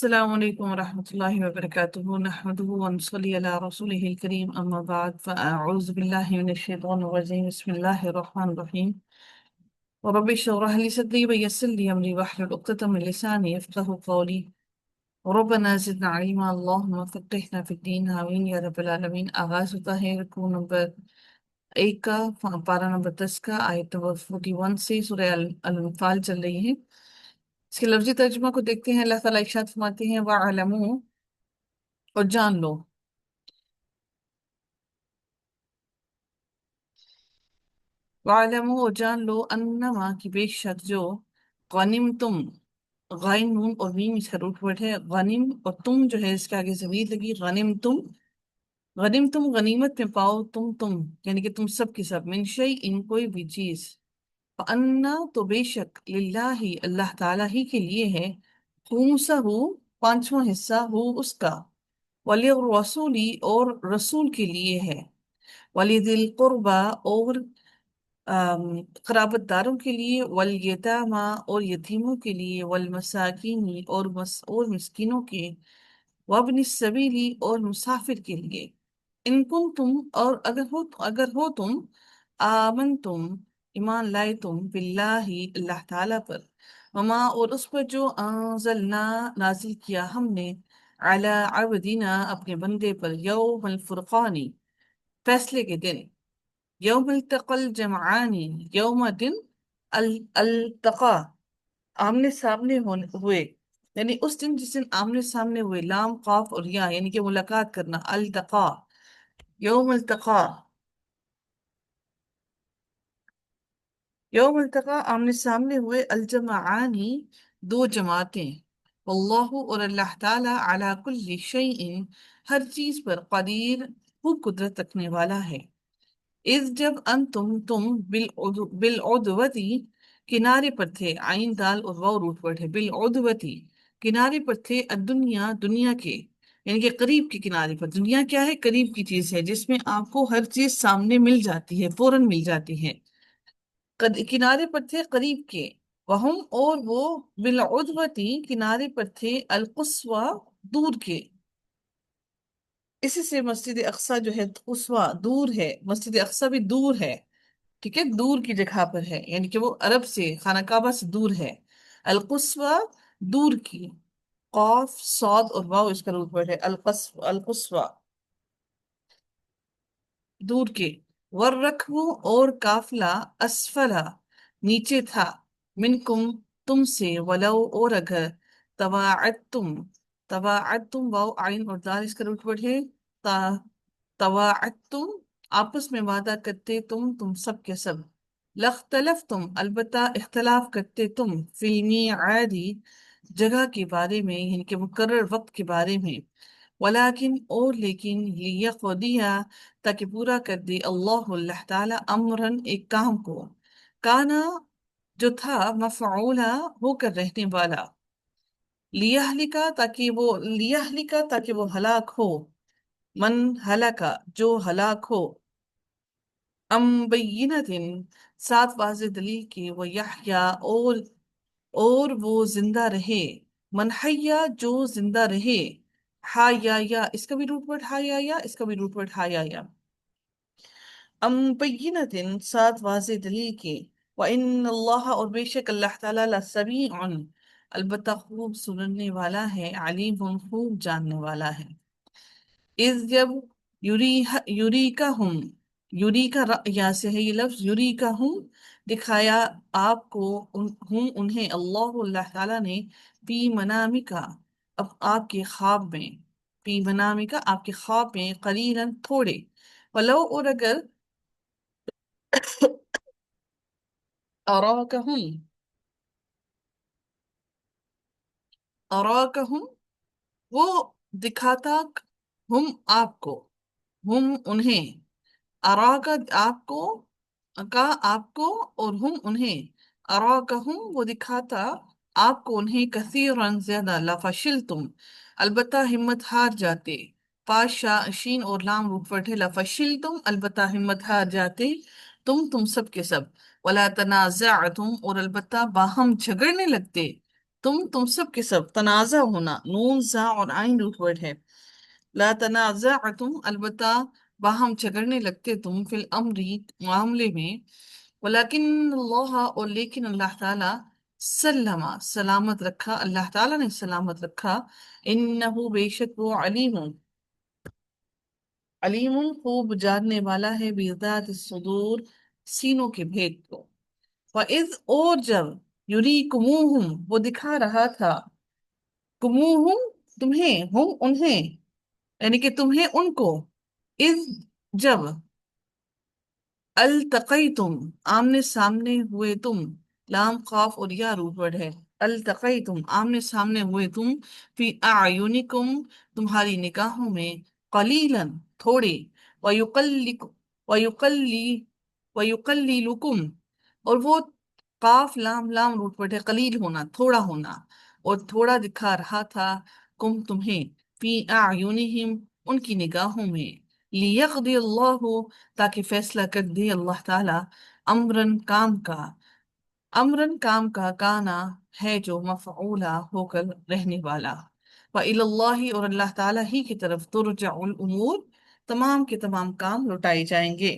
السلام عليكم ورحمة الله وبركاته. نحمده ونصلي على رسوله الكريم، أما بعد، فأعوذ بالله من الشيطان الرجيم. بسم الله الرحمن الرحيم. ورب اشرح لي صدري ويسر لي أمري واحلل عقدة من لساني يفقهوا قولي. ربنا زدنا علما، اللهم فقهنا في الدين، آمين یا رب العالمین. آغاز ہوتا ہے رکوع نمبر 1 کا، پارہ نمبر 10 کا، آیت نمبر 41 سے. سورہ الانفال چل رہی ہے. اس کے لفظی ترجمہ کو دیکھتے ہیں. اللہ تعالیٰ ارشاد فرماتے ہیں وَاعْلَمُوا، اور جان لو. وَاعْلَمُوا، اور جان لو، انما کی بے شک جو، غنم تم، غائن نون اور میم اس کا روٹ ورڈ ہے. غنم اور تم جو ہے اس کے آگے ضمیر لگی. غنم تم، غنم تم غنیمت میں پاؤ، تم یعنی کہ تم سب کی سب، من شیء ان کوئی بھی چیز. فَأَنَّا تو بے شک، للہ اللہ تعالیٰ ہی کے لیے ہے، خمسہ پانچواں حصہ ہو اس کا، وَلِلرَّسُولِ اور رسول کے لیے ہے، وَلِذِي الْقُرْبَى اور قرابت داروں کے لیے، والیتامى اور یتیموں کے لیے، والمساکین اور مسکینوں کے، وابن السبیل اور مسافر کے لیے. ان کن تم، اور اگر ہو تم، آمن تم ایمان لائے تم، باللہ اللہ تعالیٰ پر، وما اور اس پر جو انزلنا نازل کیا ہم نے، علی عبدنا اپنے بندے پر، یوم الفرقانی فیصلے کے دن، یوم التقى الجمعان یوم دن التقا آمنے سامنے ہوئے، یعنی اس دن جس دن آمنے سامنے ہوئے، لام قاف اور یا یعنی کہ ملاقات کرنا. التقا، یوم التقا، یوم التقا آمنے سامنے ہوئے، الجمعانی دو جماعتیں، واللہ اور اللہ تعالی، علی کل شیء ہر چیز پر، قدیر خوب قدرت رکھنے والا ہے. اذ جب تم بالعدوتی کنارے پر تھے، عین دال اور واو روٹ ورڈ ہے، بالعدوتی کنارے پر تھے، الدنیا دنیا کے، یعنی کہ قریب کے کنارے پر. دنیا کیا ہے؟ قریب کی چیز ہے جس میں آپ کو ہر چیز سامنے مل جاتی ہے، فوراً مل جاتی ہے. کنارے پر تھے قریب کے، وہم اور وہ، بالعدوتی کنارے پر تھے، القصوى دور کے. اسی سے مسجد اقصی جو ہے قصوى دور ہے، مسجد اقصی بھی دور ہے، ٹھیک ہے، دور کی جگہ پر ہے، یعنی کہ وہ عرب سے، خانہ کعبہ سے دور ہے. القصوى دور کی، قاف صاد اور واو اس کا روٹ ورڈ ہے، القصوى دور کے. والرکب اور قافلہ، اسفلا نیچے تھا، منکم تم سے، ولو اور اگر، تواعدتم واو عین اور دال اس کا روٹ ورڈ ہے، تواعدتم آپس میں وعدہ کرتے تم سب کے سب، لاختلفتم البتہ اختلاف کرتے تم، فی المیعاد جگہ کے بارے میں، یعنی کہ مقرر وقت کے بارے میں. ولیکن اور لیکن، لیقضیہ تاکہ پورا کر دے، اللہ تعالی، امرن ایک کام کو، کانا جو تھا، مفعولا ہو کر رہنے والا، لیہلکا تاکہ وہ ہلاک ہو، من ہلاکا جو ہلاک ہو، ام بینت سات واضح دلیل کی، وہ یحییٰ اور وہ زندہ رہے، من حیا جو زندہ رہے، ہا یا اس کا بھی روٹ ورڈ ہا یا اس کا بھی روٹ ورڈ ہا یا. ام بینت سات واضح دلیل کی، وَإِنَّ اللَّهَ اور بے شک اللہ تعالیٰ، لَسَمِيعٌ البتہ خوب سننے والا ہے، علیم خوب جاننے والا ہے. اذ جب، یوریکہم، یوریکا یا سے ہے یہ لفظ، یوریکہم دکھایا آپ کو، ہم انہیں، اللہ تعالیٰ نے، فی منامکا اب آپ کے خواب میں، فی منامکا آپ کے خواب میں، قلیلاً تھوڑے، ولو اور اگر، اراکہم اراکہم وہ دکھاتا، ہم آپ کو، ہم انہیں، اراکا آپ کو اور ہم انہیں، اراکہم وہ دکھاتا آپ کو انہیں، کثیرا زیادہ، لفشلتم البتہ ہمت ہار جاتے، شین اور لام روٹ ورڈ ہے، لفشلتم البتہ ہمت ہار جاتے، تم سب کے سب، ولا تنازعتم اور البتہ باہم جھگڑنے لگتے، تم سب کے سب، تنازع ہونا، نون زا اور آئین روٹ ورڈ ہے. لا تنازعتم، البتہ باہم جھگڑنے لگتے تم، فی الامری، معاملے میں. ولیکن اللہ، اور لیکن اللہ تعالی، سلم، سلامت رکھا، اللہ تعالی نے سلامت رکھا. انہو، بے شک وہ، علیم، علیم خوب جاننے والا ہے، بذات الصدور، سینوں کے بھید کو. وَإِذْ، اور جب، یُریکُمُوہُم، وہ دکھا رہا تھا، کموہم، تمہیں، ہم انہیں، یعنی کہ تمہیں ان کو، اذ، جب، التقیتم، آمنے سامنے ہوئے تم، لام قاف اور یا روٹ ورڈ ہے. التقیتم، آمنے سامنے ہوئے تم، فی اعینکم، تمہاری نگاہوں میں، قلیلا، تھوڑے، ویقلق، ویقلی، ویقلیلکم، اور وہ قاف لام لام روٹ ورڈ ہے، قلیل ہونا، تھوڑا ہونا، اور تھوڑا دکھا رہا تھا، کم تمہیں، فی اعینہم، ان کی نگاہوں میں، لیقضی اللہ، تاکہ فیصلہ کر دے اللہ تعالی، امرن، کام کا، امرن، کام کا، کانا، ہے جو، مفعولا، ہو کر رہنے والا. وَإِلَى اللَّهِ، اور اللہ تعالیٰ ہی کی طرف، ترجع الامور، تمام کے تمام کام لوٹائے جائیں گے.